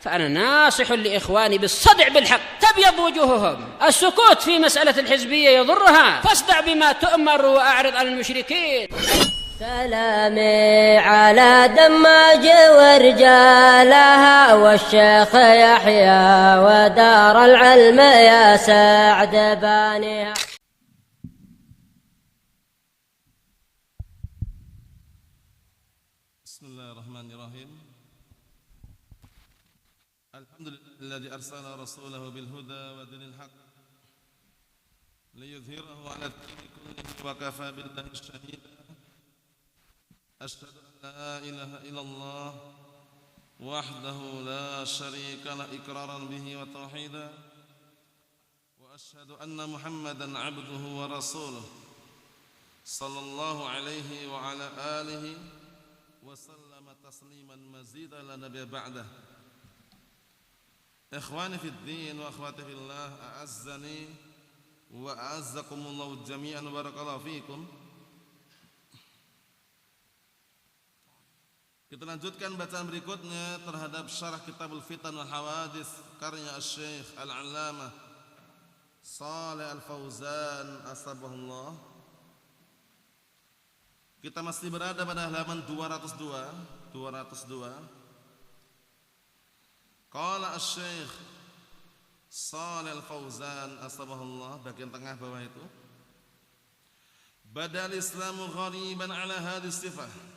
فأنا ناصح لإخواني بالصدع بالحق، تبيض وجوههم. السكوت في مسألة الحزبية يضرها، فاصدع بما تؤمر وأعرض عن المشركين. سلامي على دماج ورجالها والشيخ يحيى ودار العلم يا سعد بانيها. بسم الله الرحمن الرحيم. الحمد لله الذي أرسل رسوله بالهدى ودين الحق ليظهره على الدين كله وكفى بالله شهيدا. أشهد أن لا إله إلا الله وحده لا شريك له إقرارا به وتوحيدا، وأشهد أن محمدا عبده ورسوله صلى الله عليه وعلى آله وسلم تسليما مزيدا لا نبي بعده. إخواني في الدين وأخواتي في الله، أعزني وأعزكم الله جميعا وبارك الله فيكم. Kita lanjutkan bacaan berikutnya terhadap syarah Kitabul Fitan wal Hawadits karya Syekh Al-Allamah Shalih Al-Fauzan asbahullah. Kita masih berada pada halaman 202. Qala Syekh Shalih Al-Fauzan asbahullah, bagian tengah bawah itu. Badal Islamu ghariban ala hadhihi sifah.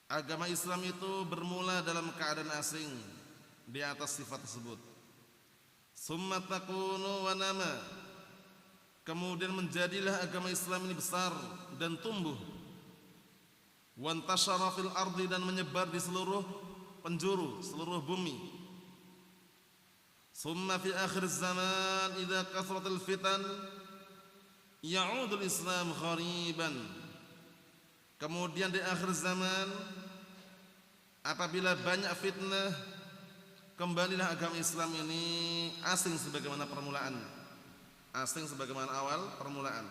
Agama Islam itu bermula dalam keadaan asing di atas sifat tersebut. Summa takunu wa nama, kemudian menjadilah agama Islam ini besar dan tumbuh. Wantashara fil ardi, dan menyebar di seluruh penjuru, seluruh bumi. Summa fi akhir zaman idza kathratil fitan ya'udul Islam ghariban. Kemudian di akhir zaman, apabila banyak fitnah, kembalilah agama Islam ini asing sebagaimana permulaan, asing sebagaimana awal permulaan.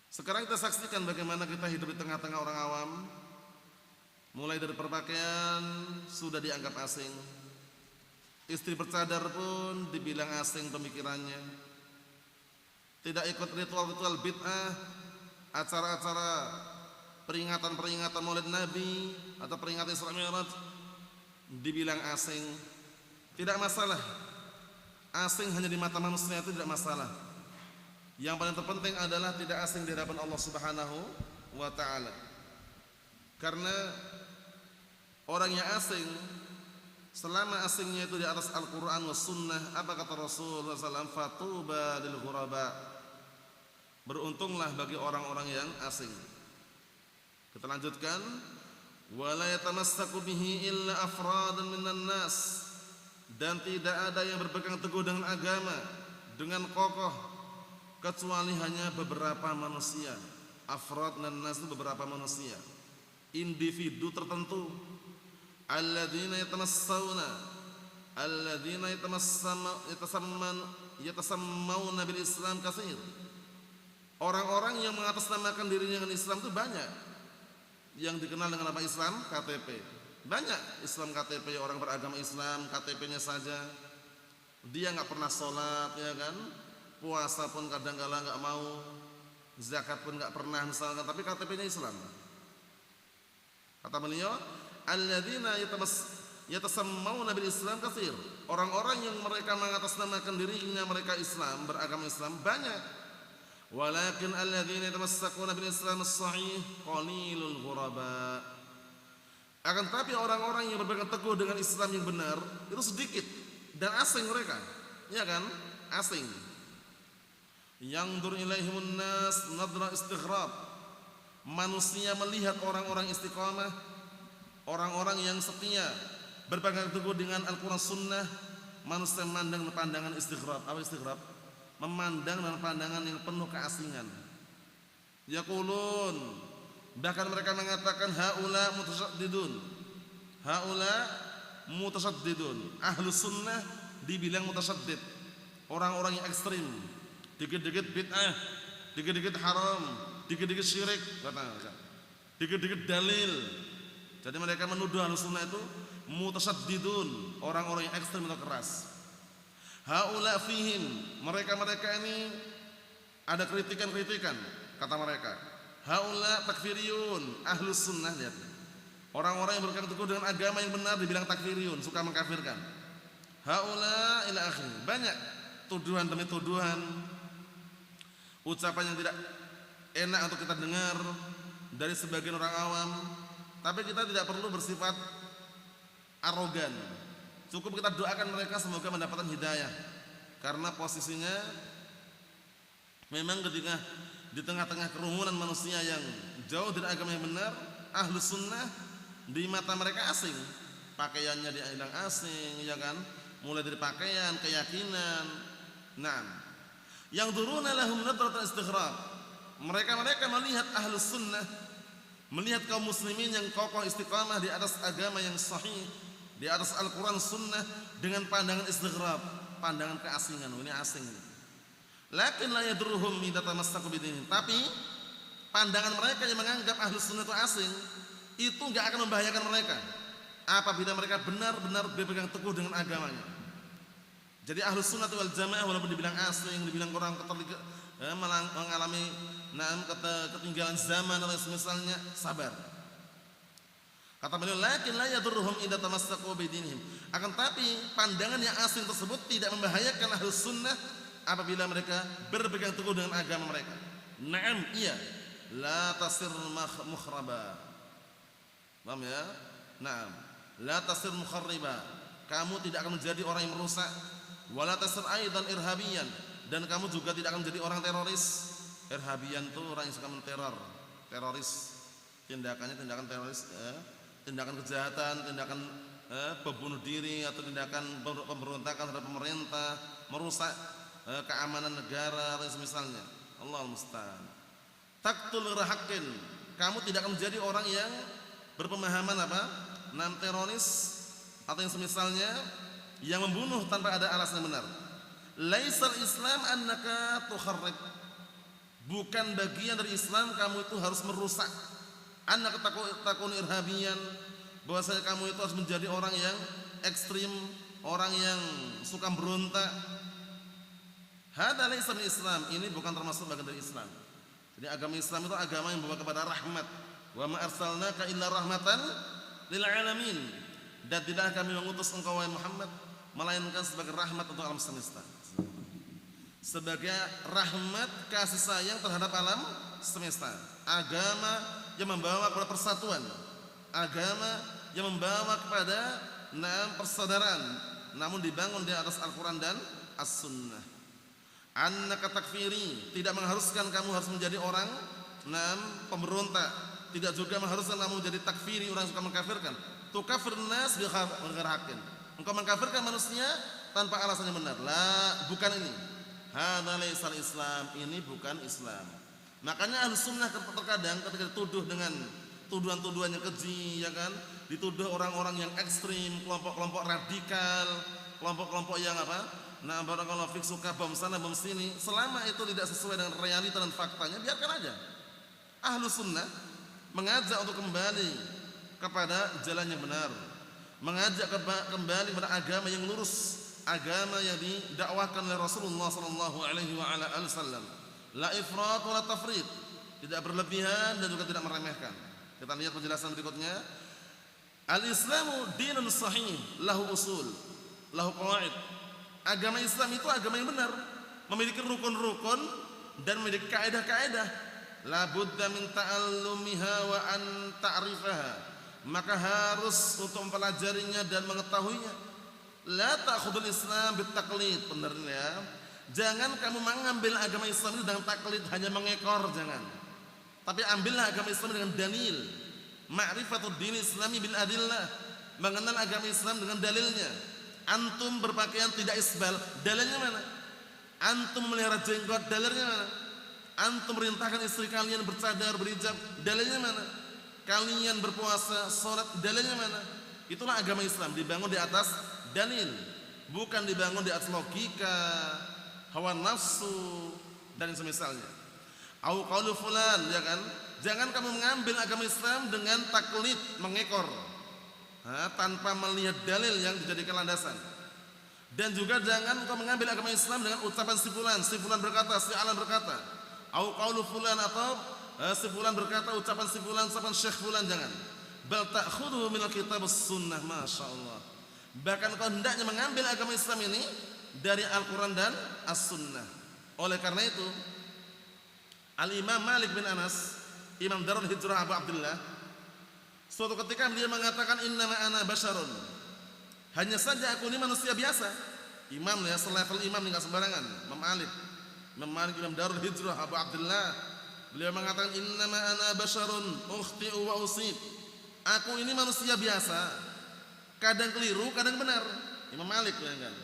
Sekarang kita saksikan bagaimana kita hidup di tengah-tengah orang awam. Mulai dari berpakaian sudah dianggap asing. Istri bercadar pun dibilang asing pemikirannya. Tidak ikut ritual-ritual bid'ah, acara-acara peringatan-peringatan Maulid Nabi atau peringatan Isra Mi'raj dibilang asing. Tidak masalah. Asing hanya di mata manusia itu tidak masalah. Yang paling terpenting adalah tidak asing di hadapan Allah Subhanahu wa taala. Karena orang yang asing, selama asingnya itu di atas Al-Qur'an was sunnah, apa kata Rasulullah SAW? Fatuba lil ghuraba, beruntunglah bagi orang-orang yang asing. Kita lanjutkan. Wala yatamassaku bihi illa afradan minan nas, dan tidak ada yang berpegang teguh dengan agama dengan kokoh kecuali hanya beberapa manusia. Afrad dan nas itu beberapa manusia, individu tertentu. Alladzina yatasammawna bil Islam katsir. Orang-orang yang mengatasnamakan dirinya dengan Islam itu banyak. Yang dikenal dengan apa? Islam KTP. Banyak Islam KTP, orang beragama Islam, KTP-nya saja. Dia nggak pernah sholat, ya kan? Puasa pun kadang-kala nggak mau, zakat pun nggak pernah misalkan, tapi KTP-nya Islam. Kata beliau, alladzina yatasammawna bil Islam katsir. Orang-orang yang mereka mengatasnamakan dirinya mereka Islam, beragama Islam banyak. Walakin alladzina yatamassakuna bil Islam as-sahih qalilul ghuraba. Akan tetapi orang-orang yang berpegang teguh dengan Islam yang benar itu sedikit dan asing mereka, ya kan? Asing. Yanzur ilaihimun nas nadra istighrab. Manusia melihat orang-orang istiqamah, orang-orang yang setia berpegang teguh dengan Al-Qur'an Sunnah, manusia memandang pandangan istighrab. Apa istighrab? Memandang dengan pandangan yang penuh keasingan. Yaqulun, bahkan mereka mengatakan haula mutasyaddidun. Haula mutasyaddidun. Ahlu sunnah dibilang mutasyaddid, orang-orang yang ekstrim. Dikit-dikit bid'ah, dikit-dikit haram, dikit-dikit syirik, kata mereka. Dikit-dikit dalil. Jadi mereka menuduh ahlu sunnah itu mutasyaddidun, orang-orang yang ekstrem atau keras. Haula fihim, mereka-mereka ini ada kritikan-kritikan, kata mereka. Haula takfiriyun, ahlus sunnah, lihat. Orang-orang yang berpegang teguh dengan agama yang benar dibilang takfiriyun, suka mengkafirkan. Haula ila akhir. Banyak tuduhan demi tuduhan, ucapan yang tidak enak untuk kita dengar dari sebagian orang awam. Tapi kita tidak perlu bersifat arogan. Cukup kita doakan mereka semoga mendapatkan hidayah. Karena posisinya memang ketika di tengah-tengah kerumunan manusia yang jauh dari agama yang benar, ahlus sunnah di mata mereka asing. Pakaiannya dibilang asing, ya kan? Mulai dari pakaian, keyakinan. Nah, yang duruna lahum nadratul istighraq. Mereka melihat ahlus sunnah, melihat kaum muslimin yang kokoh istiqamah di atas agama yang sahih, di atas Al-Quran Sunnah, dengan pandangan istighrab, pandangan keasingan. Ini asing. Lakin la yadurruhum idza tamassaku bidini. Tapi pandangan mereka yang menganggap ahlus sunnah itu asing, itu enggak akan membahayakan mereka apabila mereka benar-benar berpegang teguh dengan agamanya. Jadi ahlus sunnah wal jamaah walaupun dibilang asing, dibilang orang mengalami ketinggalan zaman atau semisalnya, sabar. Kata beliau, lakin la yadurruhum idza tamassaku bidinihim. Akan tapi pandangan yang asing tersebut tidak membahayakan ahlus sunnah apabila mereka berpegang teguh dengan agama mereka. Naam, iya. La tasir mukhraba. Paham ya? Naam. La tasir mukharriba. Kamu tidak akan menjadi orang yang merusak. Wala tasir aidan irhabiyan. Dan kamu juga tidak akan menjadi orang teroris. Irhabiyan itu orang yang suka menteror. Teroris. Tindakannya tindakan teroris, tindakan kejahatan, tindakan pembunuh diri atau tindakan pemberontakan terhadap pemerintah, merusak keamanan negara dan semisalnya. Allahul musta'an. Taqtul rahaqqin. Kamu tidak akan menjadi orang yang berpemahaman apa? Teroris atau yang semisalnya, yang membunuh tanpa ada alasan yang benar. Laisal Islam annaka tukharrib. Bukan bagian dari Islam kamu itu harus merusak. Annaka takun irhabiyan, bahwasanya kamu itu harus menjadi orang yang ekstrim, orang yang suka berontak. Hada laisa min Islam, ini bukan termasuk bagian dari Islam. Jadi agama Islam itu agama yang membawa kepada rahmat. Wa ma arsalnaka illa rahmatan lil alamin. Dan tidak kami mengutus engkau wahai Muhammad melainkan sebagai rahmat untuk alam semesta. Sebagai rahmat kasih sayang terhadap alam semesta. Agama yang membawa kepada persatuan, agama yang membawa kepada persaudaraan, namun dibangun di atas Al-Quran dan As-Sunnah. Annaka takfiri, tidak mengharuskan kamu harus menjadi orang pemberontak, tidak juga mengharuskan kamu menjadi takfiri, orang yang suka mengkafirkan. Tukafir nas bi ghairi haqqin. Engkau mengkafirkan manusia tanpa alasan yang benar. La, bukan ini. Hadza laisal Islam, ini bukan Islam. Makanya ahlus sunnah terkadang ketika dituduh dengan tuduhan-tuduhan yang keji, ya kan, dituduh orang-orang yang ekstrim, kelompok-kelompok radikal, kelompok-kelompok yang barakallahu fik, suka bom sana bom sini, selama itu tidak sesuai dengan realita dan faktanya, biarkan aja. Ahlus sunnah mengajak untuk kembali kepada jalan yang benar, mengajak kembali kepada agama yang lurus, agama yang didakwahkan oleh Rasulullah sallallahu alaihi wasallam. La ifrat wa la tafrit, tidak berlebihan dan juga tidak meremehkan. Kita lihat penjelasan berikutnya. Al-Islamu dinun sahih, lahu usul, lahu qawaid. Agama Islam itu agama yang benar, memiliki rukun-rukun dan memiliki kaidah-kaidah. La budda min ta'allumiha wa an ta'rifaha. Maka harus untuk mempelajarinya dan mengetahuinya. La ta'khudul Islam bitaqlid, benar ya. Jangan kamu mengambil agama Islam itu dengan taklid, hanya mengekor, jangan. Tapi ambillah agama Islam dengan dalil. Ma'rifatud din Islami bil adillah, mengenal agama Islam dengan dalilnya. Antum berpakaian tidak isbal, dalilnya mana? Antum melihara jenggot, dalilnya mana? Antum merintahkan istri kalian bercadar, berhijab, dalilnya mana? Kalian berpuasa, salat, dalilnya mana? Itulah agama Islam, dibangun di atas dalil, bukan dibangun di atas logika, hawa nafsu dan semisalnya. Au qaulu fulan, ya kan? Jangan kamu mengambil agama Islam dengan taklid, mengekor. tanpa melihat dalil yang dijadikan landasan. Dan juga jangan engkau mengambil agama Islam dengan ucapan si fulan berkata, si alan berkata, au qaulu fulan, atau si fulan berkata, ucapan si fulan, ucapan syekh fulan, jangan. Bal ta'khudhu minal kitab sunnah, masyaallah. Bahkan engkau hendaknya mengambil agama Islam ini dari Al-Qur'an dan As-Sunnah. Oleh karena itu, Al-Imam Malik bin Anas, Imam Darul Hijrah Abu Abdullah, suatu ketika dia mengatakan, innama ana basyarun, hanya saja aku ini manusia biasa. Imam ya, selevel imam, enggak sembarangan. Imam Malik Imam Darul Hijrah Abu Abdullah, beliau mengatakan, innama ana basyarun ukhti'u wa usib. Aku ini manusia biasa, kadang keliru, kadang benar. Imam Malik ya kan.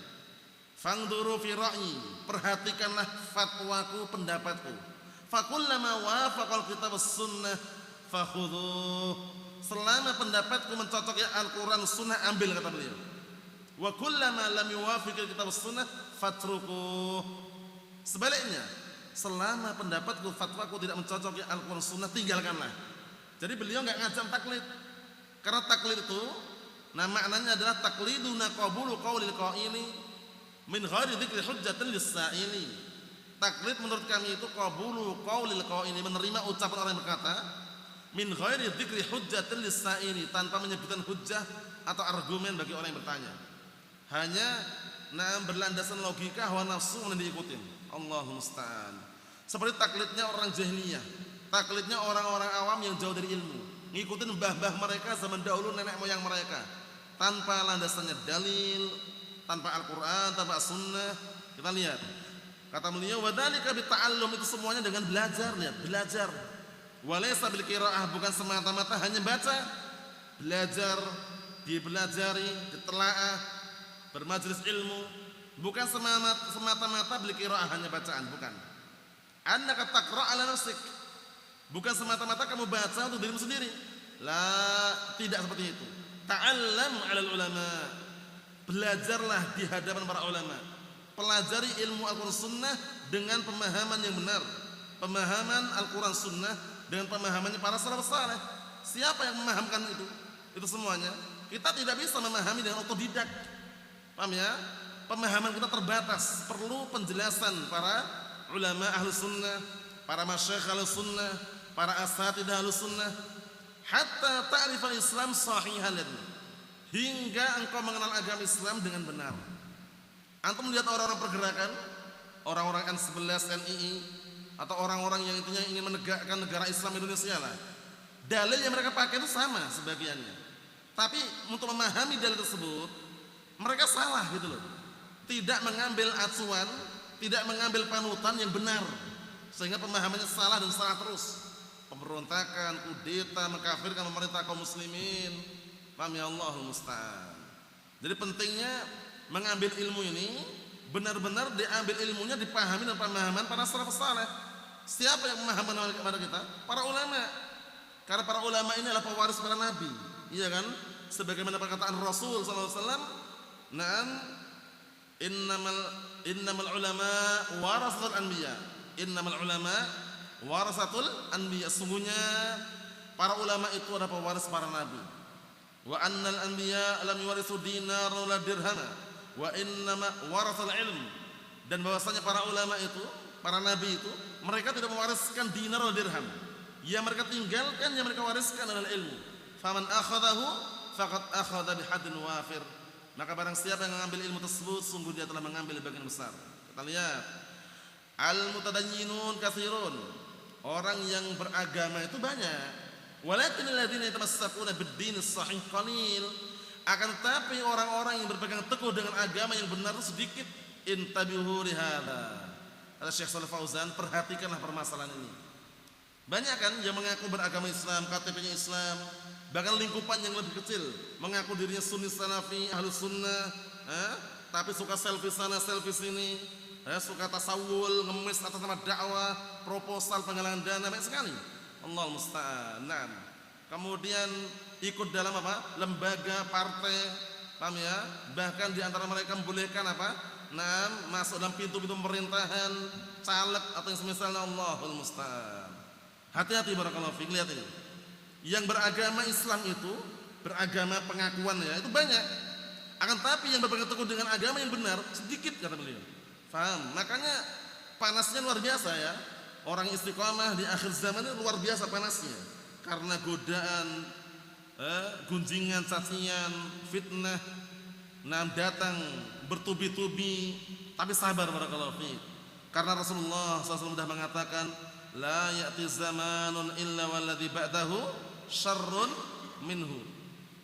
Fangduru fi ra'yi, perhatikanlah fatwaku, pendapatku. Fakullama wafaqal kitab sunnah fakhudhuh. Selama pendapatku mencocoki Al-Qur'an Sunnah, ambil, kata beliau. Wa kullama lam yuwafiqil kitab sunnah fatrukuh. Sebaliknya, selama pendapatku, fatwaku tidak mencocoki Al-Qur'an Sunnah, tinggalkanlah. Jadi beliau enggak ngajak taklid. Karena taklid itu maknanya adalah takliduna qabulu qaulil qaili min ghairi dzikri hujjatin lis-sa'ili. Taklid menurut kami itu qabulu qaulil qaili, menerima ucapan orang yang berkata, min ghairi dzikri hujjatin lis-sa'ili, tanpa menyebutkan hujjah atau argumen bagi orang yang bertanya. Hanya berlandasan logika, hawa nafsu yang diikutin. Allahumma musta'an. Seperti taklidnya orang jahiliyah, taklidnya orang-orang awam yang jauh dari ilmu, ngikutin mbah-mbah mereka zaman dahulu, nenek moyang mereka, tanpa landasannya dalil, tanpa Al-Qur'an, tanpa Sunnah. Kita lihat, kata beliau, wadzalika bita'allum, itu semuanya dengan belajar. Lihat, belajar. Walaysa bil qiraah, bukan semata-mata hanya baca. Belajar, dipelajari, ditelaah, bermajelis ilmu, bukan semata-mata bil qiraah, hanya bacaan, bukan. Annaka taqra' ala nafsik, bukan semata-mata kamu baca untuk dirimu sendiri. La, tidak seperti itu. Ta'allam 'alal ulama, belajarlah di hadapan para ulama. Pelajari ilmu Al-Qur'an Sunnah dengan pemahaman yang benar, pemahaman Al-Qur'an Sunnah dengan pemahamannya para salafus saleh. Siapa yang memahamkan itu? Itu semuanya. Kita tidak bisa memahami dengan otodidak. Paham ya? Pemahaman kita terbatas, perlu penjelasan para ulama Ahlus Sunnah, para masyayikh Ahlus Sunnah, para asatidzah Ahlus Sunnah, hatta ta'rifal Islam sahihan, hingga engkau mengenal agama Islam dengan benar. Antum melihat orang-orang pergerakan, orang-orang N11, NII, atau orang-orang yang intinya ingin menegakkan negara Islam Indonesia lah, dalil yang mereka pakai itu sama sebagiannya, tapi untuk memahami dalil tersebut mereka salah gitu loh. Tidak mengambil acuan, tidak mengambil panutan yang benar, sehingga pemahamannya salah dan salah terus. Pemberontakan, kudeta, mengkafirkan pemerintah kaum muslimin. Paham ya, Allahul musta'an. Jadi pentingnya mengambil ilmu ini benar-benar diambil ilmunya, dipahami dan pemahaman para salafus saleh. Siapa yang memahamkan kepada kita? Para ulama. Karena para ulama ini adalah pewaris para nabi, iya kan? Sebagaimana perkataan Rasul sallallahu alaihi wasallam, "Na'am, innamal ulama warasatul anbiya." Innamal ulama warasatul anbiya. Sungguhnya para ulama itu adalah pewaris para nabi. Wa annal anbiya lam yuwarisu dinar wala dirhama, wa innama warasul ilm. Dan bahwasanya para ulama itu, para nabi itu, mereka tidak mewariskan dinar atau dirham. Yang mereka tinggalkan, yang mereka wariskan adalah ilmu. Faman akhadahu faqad akhadha bihadin wafir. Maka barang siapa yang mengambil ilmu tersebut, sungguh dia telah mengambil bagian besar. Kita lihat, al-mutadayyinun katsirun, orang yang beragama itu banyak. Walakin alladziina yatamassakuna bid-din as-sahih qalil. Akan tetapi orang-orang yang berpegang teguh dengan agama yang benar itu sedikit. Intabihu lihada. Kata Syekh Shalih Fauzan, perhatikanlah permasalahan ini. Banyak kan yang mengaku beragama Islam, KTP-nya Islam, bahkan lingkupan yang lebih kecil mengaku dirinya Sunni Salafi, Ahlus Sunnah, tapi suka selfie sana, selfie sini, suka tasawul, ngemis atas nama dakwah, proposal penggalangan dana, banyak sekali. Allahul musta'an. Nah, kemudian ikut dalam apa? Lembaga, partai, paham ya? Bahkan di antara mereka membolehkan apa? Nah, masuk dalam pintu-pintu pemerintahan, caleg atau yang semisalnya. Allahul musta'an. Hati-hati barakallahu fiik, lihat ini. Yang beragama Islam itu beragama pengakuan ya, itu banyak. Akan tapi yang berpegang teguh dengan agama yang benar sedikit kata beliau. Faham? Makanya panasnya luar biasa ya. Orang istiqomah di akhir zaman itu luar biasa panasnya. Karena godaan, gunjingan, cacian, fitnah, datang bertubi-tubi, tapi sabar barakallahu fiik. Karena Rasulullah SAW sudah mengatakan, la ya'ti zamanun illa walladzi ba'dahu syarrun minhu.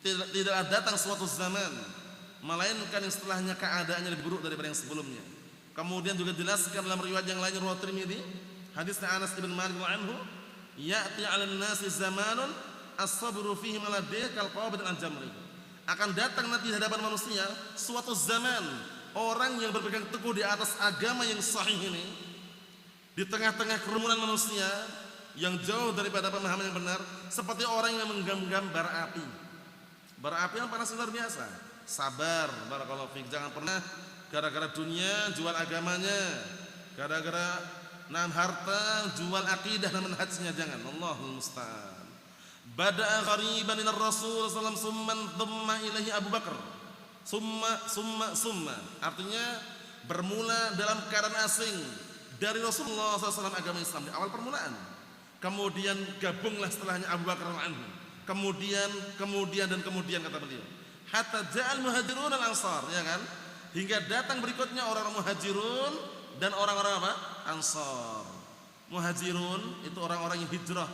Tidaklah datang suatu zaman melainkan yang setelahnya keadaannya lebih buruk daripada yang sebelumnya. Kemudian juga dijelaskan dalam riwayat yang lain riwayat Tirmidzi, hadisnya Anas bin Malik anhu, ya'ti 'alan nasi zamanun as-sabru fihi maladih kal qabid al-jamri. Akan datang nanti di hadapan manusia suatu zaman orang yang berpegang teguh di atas agama yang sahih ini di tengah-tengah kerumunan manusia yang jauh daripada pemahaman yang benar, seperti orang yang menggenggam bara api. Bara api yang panas luar biasa. Sabar barakallahu fiik, jangan pernah gara-gara dunia jual agamanya, gara-gara harta jual akidah dan manhajnya, jangan. Allahul musta'an. Bada'a qariban ila Rasul sallallahu alaihi wasallam thumma ilaihi Abu Bakar. Summa. Artinya bermula dalam keadaan asing dari Rasulullah SAW agama Islam di awal permulaan. Kemudian gabunglah setelahnya Abu Bakar anhu. Kemudian kata beliau. Hatta ja'al muhajirun al-ansar, ya kan? Hingga datang berikutnya orang-orang muhajirun dan orang-orang apa? Ansar. Muhajirun itu orang-orang yang hijrah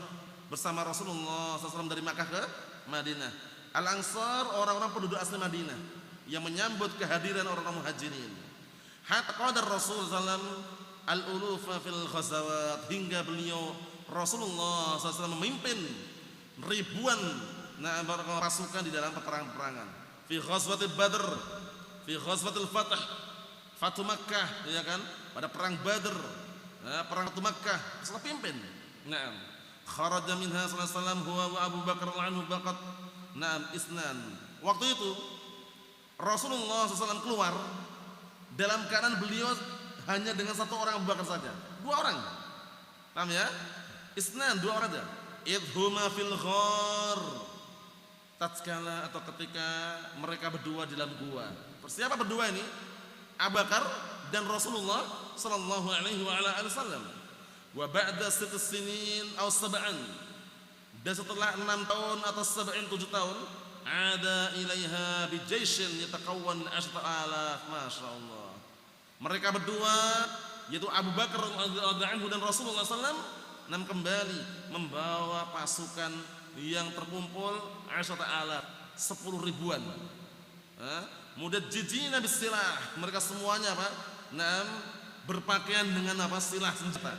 bersama Rasulullah SAW dari Makkah ke Madinah. Al-ansar orang-orang penduduk asli Madinah yang menyambut kehadiran orang-orang muhajirin. Hatta qadar Rasul SAW al-ulufa fil ghazawat, hingga beliau Rasulullah SAW memimpin ribuan pasukan di dalam peperangan-peperangan. Fi ghazwatil Badr, fi ghazwatil Fath, Fatu Makkah, ya kan? Pada perang Badr, perang Fatu Makkah, Rasulullah pimpin. Naam. Kharaja minha sallallahu alaihi wasallam huwa wa Abu Bakar anhu baqat. Naam, isnan. Waktu itu Rasulullah SAW keluar dalam keadaan beliau hanya dengan satu orang Abu Bakar saja. Dua orang. Paham ya? Isnan, dua orang saja. Idhuma fil ghar. Tatkala atau ketika mereka berdua di dalam gua. Siapa berdua ini? Abu Bakar dan Rasulullah sallallahu alaihi wasallam. Wa ba'da 6 sinin aw 7. Dan setelah 6 tahun atau 7 tahun, ada ilaiha bi jaishin yatakawwan min 10,000. Masyaallah. Mereka berdua yaitu Abu Bakar radhiyallahu anhu dan Rasulullah sallallahu alaihi wasallam kembali membawa pasukan yang terkumpul 10,000, 10 ribuan. Mudajjijina bisilah, mereka semuanya apa? Berpakaian dengan apa? Silah senjata.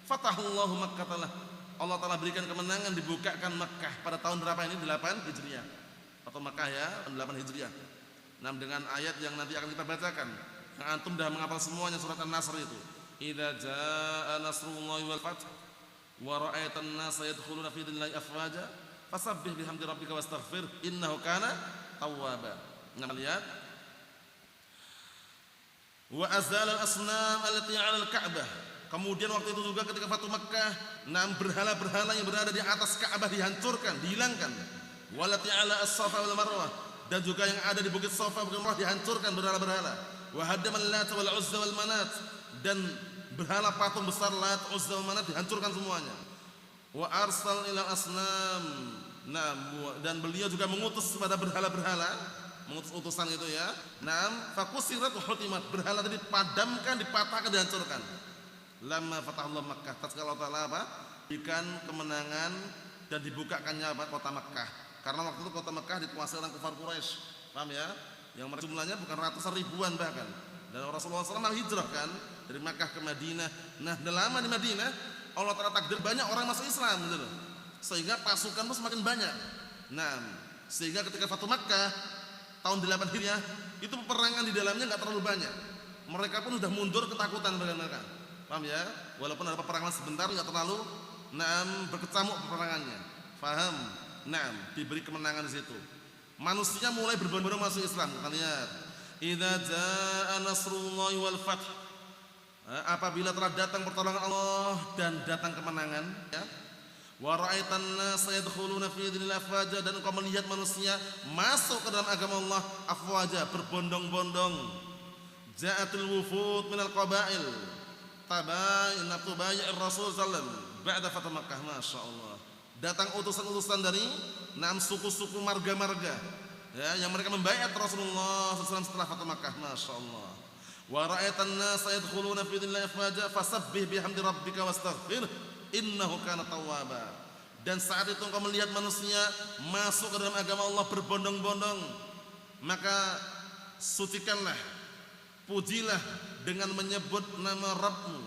Fatahullahu Makkah, Allah Ta'ala berikan kemenangan, dibukakan Makkah pada tahun berapa ini? 8 Hijriah. Atau Makkah ya, 8 Hijriah. Dengan ayat yang nanti akan kita bacakan. Yang antum dah menghafal semuanya, surat An-Nasr itu. Idza jaa nasrullahi wal fath wa ra'aitan nasa yadkhuluna fi dinillahi afwaja fasabbih bihamdi rabbika wastaghfir innahu kana tawwaba. Lihat. Wa azala al-asnam allati 'ala al-Ka'bah. Kemudian waktu itu juga ketika Fatu Makkah, berhala-berhala yang berada di atas Ka'bah dihancurkan, dihilangkan. Walati 'ala as-Safa wal Marwah, dan juga yang ada di bukit Safa dan Marwah dihancurkan berhala-berhala. Wa haddamal Lat wal Uzza wal Manat, dan berhala patung besar Lat, Uzza wal Manat dihancurkan semuanya. Wa arsal ila asnam. Dan beliau juga mengutus kepada berhala-berhala, mengutus utusan itu ya. Fakusirat wa hutimat, berhala tadi dipadamkan, dipatahkan, dihancurkan. Lama fatahullah Makkah, tatkala Allah Ta'ala apa? Berikan kemenangan dan dibukakannya apa? Kota Makkah. Karena waktu itu kota Makkah dikuasai orang kafir Quraisy. Paham ya? Yang jumlahnya bukan ratusan ribuan bahkan. Dan Rasulullah SAW hijrah kan dari Makkah ke Madinah. Dah lama di Madinah, Allah Ta'ala takdir banyak orang masuk Islam gitu loh. Sehingga pasukan pun semakin banyak. Sehingga ketika Fatu Makkah tahun 8 Hijriah, itu peperangan di dalamnya enggak terlalu banyak. Mereka pun sudah mundur ketakutan mereka. Paham ya? Walaupun ada peperangan sebentar, enggak terlalu berkecamuk peperangannya. Paham? Diberi kemenangan di situ. Manusia mulai berbondong-bondong masuk Islam. Kita lihat. Idza jaa nasrullahi wal fath. Apabila telah datang pertolongan Allah dan datang kemenangan, ya. Wa ra'aitan nasa yadkhuluna fi dinillah afwaja, dan engkau melihat manusia masuk ke dalam agama Allah afwaja, berbondong-bondong. Ja'atul wufud minal qabail tabayyir Rasul sallallahu alaihi wasallam ba'da Fath Makkah. Masyaallah. Datang utusan-utusan dari 6 suku-suku marga-marga, ya, yang mereka membaiat Rasulullah SAW setelah Fath Makkah. Masyaallah. Wa ra'aitan nasa yadkhuluna fi dinillah afwaja fasabbih bihamdi rabbika wastaghfir innahu kana tawwaba. Dan saat itu engkau melihat manusia masuk ke dalam agama Allah berbondong-bondong, maka sucikanlah, pujilah dengan menyebut nama Rabbmu,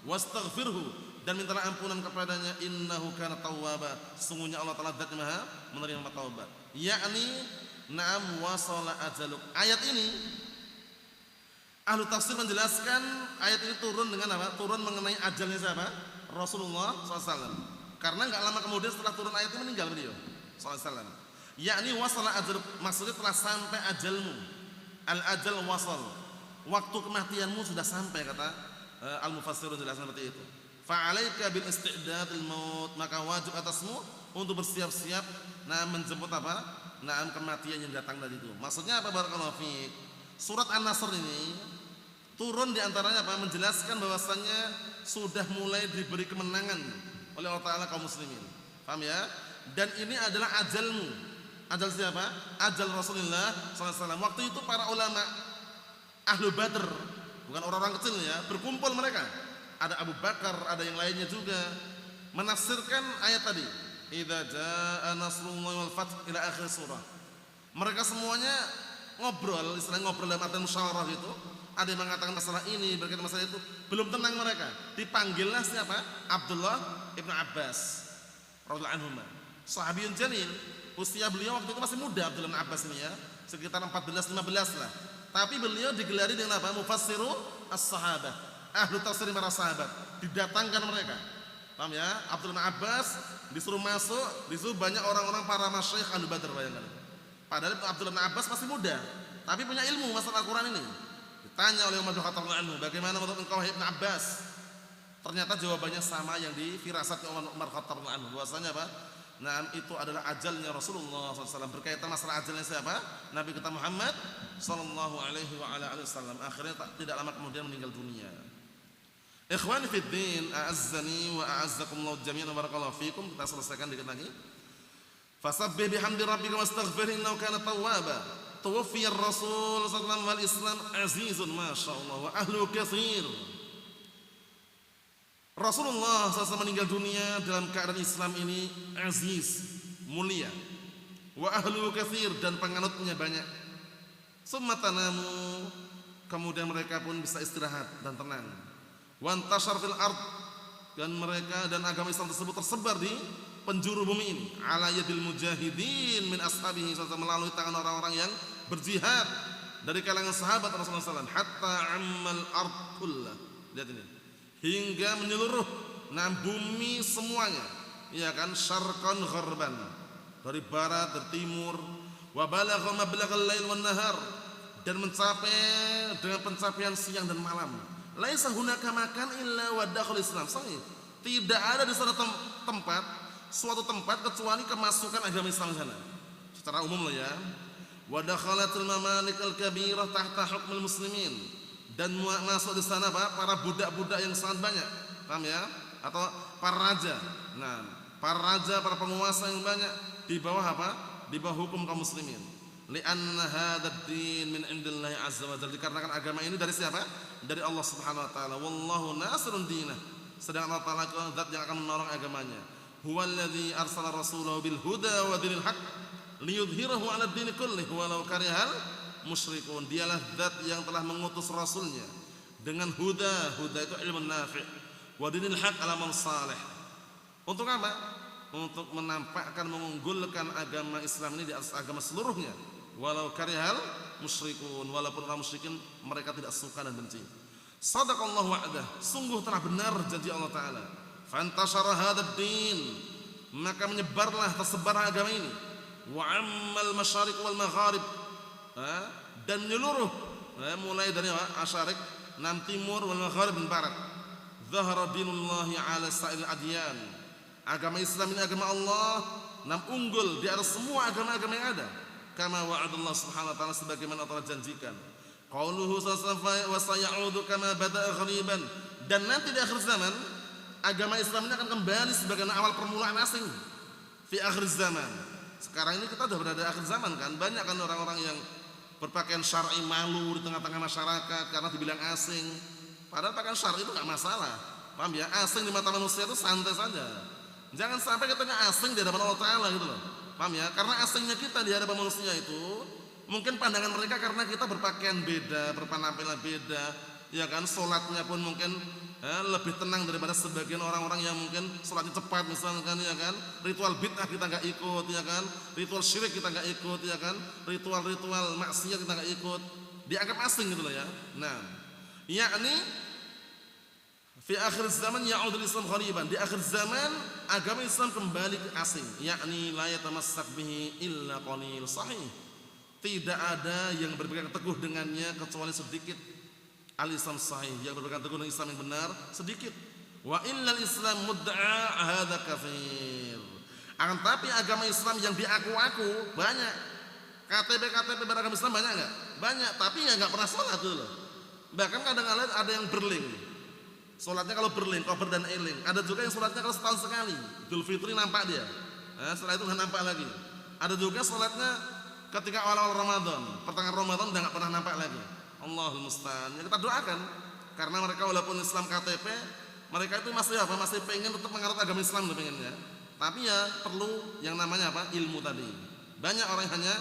wastaghfirhu, dan mintalah ampunan kepadanya, innahu kana tawwaba, sungguhnya Allah Ta'ala zat maha menerima taubat. Yakni na'am wasala ajaluk. Ayat ini ahlu tafsir menjelaskan ayat ini turun dengan apa? Turun mengenai ajalnya siapa? Rasulullah SAW. Karena enggak lama kemudian setelah turun ayat ini meninggal beliau SAW. Yakni wasala ajal, maksudnya telah sampai ajalmu. Al-ajal wasal, waktu kematianmu sudah sampai, kata al-mufassirun jelaskan seperti itu. Fa'alaika bil isti'dadil maut, maka wajib atasmu untuk bersiap-siap menjemput apa? Kematian yang datang tadi itu. Maksudnya apa? Barakallahu fiik. Surat An-Nasr ini turun diantaranya apa? Menjelaskan bahwasannya sudah mulai diberi kemenangan oleh Allah Ta'ala kaum muslimin. Paham ya? Dan ini adalah ajalmu. Ajal siapa? Ajal Rasulullah SAW. Waktu itu para ulama Ahlu Badr, bukan orang-orang kecil ya, berkumpul mereka. Ada Abu Bakar, ada yang lainnya juga, menafsirkan ayat tadi. Idza jaa nasrullahi wal fath ila akhir surah. Mereka semuanya ngobrol, istilahnya ngobrol dalam artian musyawarah itu. Ada yang mengatakan masalah ini, berkaitan masalah itu. Belum tenang mereka. Dipanggillah siapa? Abdullah ibn Abbas radhiyallahu anhu, sahabiyun jalil. Usia beliau waktu itu masih muda, Abdullah ibn Abbas ini ya, sekitar 14-15 lah. Tapi beliau digelari dengan apa? Mufassiru as-sahabah, ahlu tafsir para sahabat. Didatangkan mereka. Paham ya? Abdullah ibn Abbas disuruh masuk, disuruh banyak orang-orang para masyayikh ahlu Badr, bayangkan. Padahal Abdullah ibn Abbas masih muda, tapi punya ilmu masalah Al-Quran ini. Ditanya oleh Umar bin Khattab radhiyallahu anhu, bagaimana menurut engkau Ibn Abbas? Ternyata jawabannya sama yang difirasatkan Umar bin Khattab radhiyallahu anhu, bahwasanya apa? Itu adalah ajalnya Rasulullah SAW. Berkaitan masalah ajalnya siapa? Nabi kita Muhammad sallallahu alaihi wa ala alihi wasallam. Akhirnya tidak lama kemudian meninggal dunia. Ikhwani fid din, a'azzani wa a'azzakumullah jami'an, barakallahu fikum. Kita selesaikan dikit lagi. Fasabbih bihamdi rabbika wastaghfir innahu kana tawwaba. Tuwaffiya Rasul sallallahu alaihi wasallam azizun masyaallah wa ahlu katsir. Rasulullah SAW meninggal dunia dalam keadaan Islam ini aziz, mulia, wa ahlu katsir, dan penganutnya banyak. Summa tanamu, kemudian mereka pun bisa istirahat dan tenang. Wa antashar fil ard, dan mereka dan agama Islam tersebut tersebar di penjuru bumi ini. Ala yadil mujahidin min ashabihi, melalui tangan orang-orang yang berjihad dari kalangan sahabat Rasulullah SAW. Hatta ammal ard kullah. Lihat ini, hingga menyeluruh bumi semuanya, ya kan, syarqan gharban, dari barat dari timur. Wa balagha mablaghal lail wan nahar, dan mencapai dengan pencapaian siang dan malam. Laisa hunaka makan illa wadakhul Islam. Sahih, tidak ada di sana tempat, suatu tempat kecuali kemasukan agama Islam di sana. Secara umum lah ya. Wa dakhalatul mamalik al-kabirah tahta hukmul muslimin, dan masuk di sana para budak-budak yang sangat banyak. Paham ya? Atau para raja. Para raja, para penguasa yang banyak di bawah apa? Di bawah hukum kaum muslimin. Li'anna hadzal din min indillahi azza wa jalla, dikarenakan agama ini dari siapa? Dari Allah Subhanahu wa taala. Wallahu nasirun dinah, sedang Allah Taala zat yang akan menolong agamanya. Huwallazi arsala rasulahu bil huda wa dinil haqq liyudhhirahu 'ala ad-din kullih walau karihal musyrikun. Dialah zat yang telah mengutus rasulnya dengan huda itu ilmu nafi', wa dinil haqq alaman salih. Untuk apa? Untuk menampakkan, mengunggulkan agama Islam ini di atas agama seluruhnya. Walau karihal musyrikun, walaupun orang musyrikin mereka tidak suka dan benci. Sadaqallahu wa'dah, sungguh telah benar janji Allah Ta'ala. Fantashara hadzal din, maka menyebarlah, tersebar agama ini. Wa ammal masyariq wal magharib, dan menyeluruh, mulai dari asyarik, timur, wal magharib, dan barat. Zahara dinullahi ala sa'il adyan, Agama Islam ini agama Allah, unggul di atas semua agama-agama yang ada. Kama wa'adallah subhanahu wa ta'ala, sebagaimana Allah janjikan. Qauluhu sallallahu wa sayaudu kama bada'a ghariban. Dan nanti di akhir zaman agama Islam ini akan kembali sebagai awal permulaan asing. Fi akhir zaman. Sekarang ini kita sudah berada di akhir zaman kan. Banyak kan orang-orang yang berpakaian syar'i malu di tengah-tengah masyarakat karena dibilang asing. Padahal pakaian syar'i itu enggak masalah. Paham ya? Asing di mata manusia itu santai saja. Jangan sampai katanya asing di hadapan Allah Ta'ala gitu loh. Paham ya? Karena asingnya kita di hadapan manusia itu mungkin pandangan mereka karena kita berpakaian beda, berpenampilan beda, ya kan? Sholatnya pun mungkin lebih tenang daripada sebagian orang-orang yang mungkin sholatnya cepat misalkan, ya kan? Ritual bid'ah kita nggak ikut, ya kan? Ritual syirik kita nggak ikut, ya kan? Ritual maksiat kita nggak ikut, dianggap asing gitu loh ya. Nah, yakni fi akhir zaman ya'udul Islam ghariban, di akhir zaman agama Islam kembali ke asing, yakni la yatamassak bihi illa qalil. Sahih, tidak ada yang berpegang teguh dengannya kecuali sedikit. Al-Islam sahih, yang berpegang teguh dengan Islam yang benar sedikit. Wa illal Islam mudda'a hadza katsir. Akan tapi agama Islam yang diaku-aku banyak. KTP beragama Islam banyak enggak? Banyak, tapi ya enggak pernah salat tuh loh. Bahkan kadang-kadang ada yang berling. Sholatnya kalau berling, kober dan eling. Ada juga yang sholatnya kalau setahun sekali. Idul Fitri nampak dia. Setelah itu nggak nampak lagi. Ada juga sholatnya ketika awal-awal Ramadan, pertengahan Ramadan udah nggak pernah nampak lagi. Allahul musta'an. Ya kita doakan, karena mereka walaupun Islam KTP, mereka itu masih apa? Masih pengen tetap menganut agama Islam tuh pengennya. Tapi ya perlu yang namanya apa? Ilmu tadi. Banyak orang yang hanya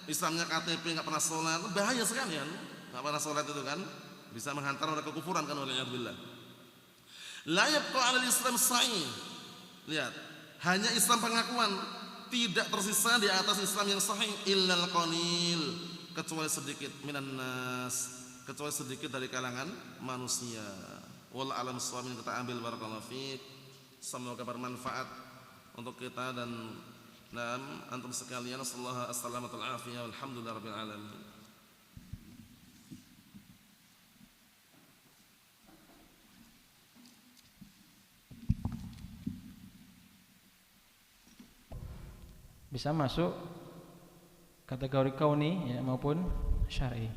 Islamnya KTP nggak pernah sholat, bahaya sekali kan? Nggak pernah sholat itu kan bisa menghantar mereka kekufuran kan, waliyadzubillah. La yabqa 'alal Islam sahih. Lihat, hanya Islam pengakuan, tidak tersisa di atas Islam yang sahih illal qalil, kecuali sedikit minan nas, kecuali sedikit dari kalangan manusia. Wal alam suamin, kita ambil barakallahu fiik. Semoga bermanfaat untuk kita dan antum sekalian. Sallallahu alaihi afiyah walhamdulillahirabbil alamin. Bisa masuk kategori kauni ya, maupun syar'i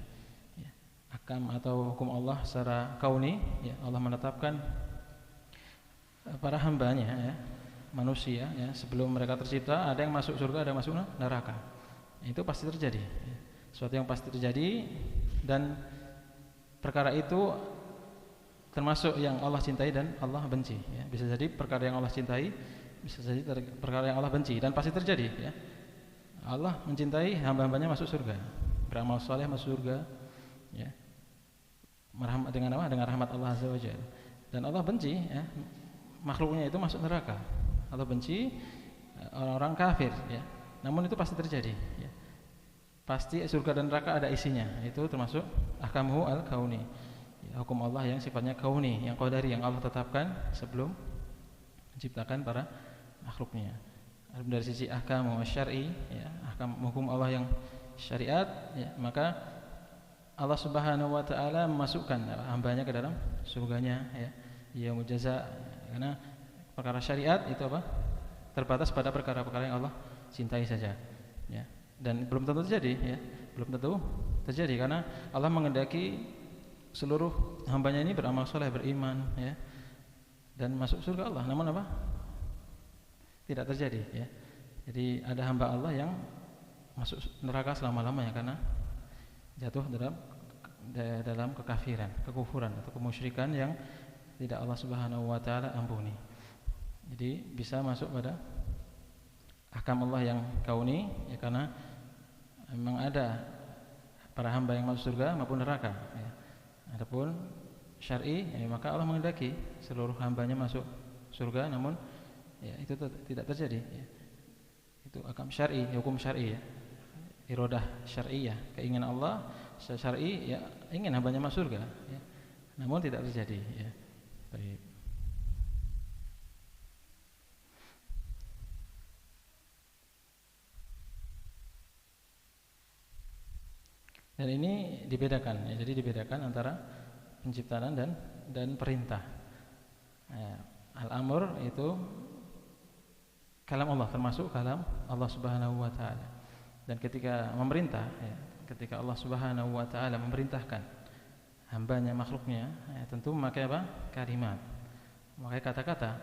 ya. Ahkam atau hukum Allah secara kauni ya, Allah menetapkan para hambanya ya, manusia ya, sebelum mereka tercipta ada yang masuk surga, ada yang masuk neraka. Itu pasti terjadi ya. Suatu yang pasti terjadi, dan perkara itu termasuk yang Allah cintai dan Allah benci ya. Bisa jadi perkara yang Allah cintai, bisa jadi perkara yang Allah benci, dan pasti terjadi ya. Allah mencintai hamba-hambanya masuk surga, beramal soleh masuk surga ya, dengan apa? Dengan rahmat Allah Azza wa Jalla. Dan Allah benci ya, makhluknya itu masuk neraka. Allah benci orang-orang kafir ya. Namun itu pasti terjadi ya. Pasti surga dan neraka ada isinya. Itu termasuk ahkamuhu al-kauni ya, hukum Allah yang sifatnya kauni, yang qadari, yang Allah tetapkan sebelum menciptakan para makhluknya. Dari sisi ahkam syar'i ya, ahkam hukum Allah yang syariat ya, maka Allah Subhanahu wa taala memasukkan hambanya ke dalam surganya ya, yaumul jaza, karena perkara syariat itu apa? Terbatas pada perkara-perkara yang Allah cintai saja ya. Dan belum tentu terjadi ya, belum tentu terjadi, karena Allah menghendaki seluruh hambanya ini beramal soleh, beriman ya, dan masuk surga Allah. Namun apa? Tidak terjadi ya. Jadi ada hamba Allah yang masuk neraka selama-lamanya karena jatuh dalam kekafiran, kekufuran atau kemusyrikan yang tidak Allah Subhanahu wa taala ampuni. Jadi bisa masuk pada ahkam Allah yang kauni ya, karena memang ada para hamba yang masuk surga maupun neraka ya. Adapun syar'i ya, maka Allah menghendaki seluruh hambanya masuk surga, namun ya itu tidak terjadi ya. Itu ahkam syar'i, hukum syar'i ya, iradah syar'iyah, keinginan Allah syar'i ya, ingin hambanya masuk surga ya, namun tidak terjadi ya. Baik. Dan ini dibedakan ya, jadi dibedakan antara penciptaan dan perintah ya. Al-amr itu kalam Allah, termasuk kalam Allah Subhanahu wa taala. Dan ketika memerintah ya, ketika Allah Subhanahu wa taala memerintahkan hambanya, makhluknya, ya, tentu memakai apa? Kalimat. Memakai kata-kata.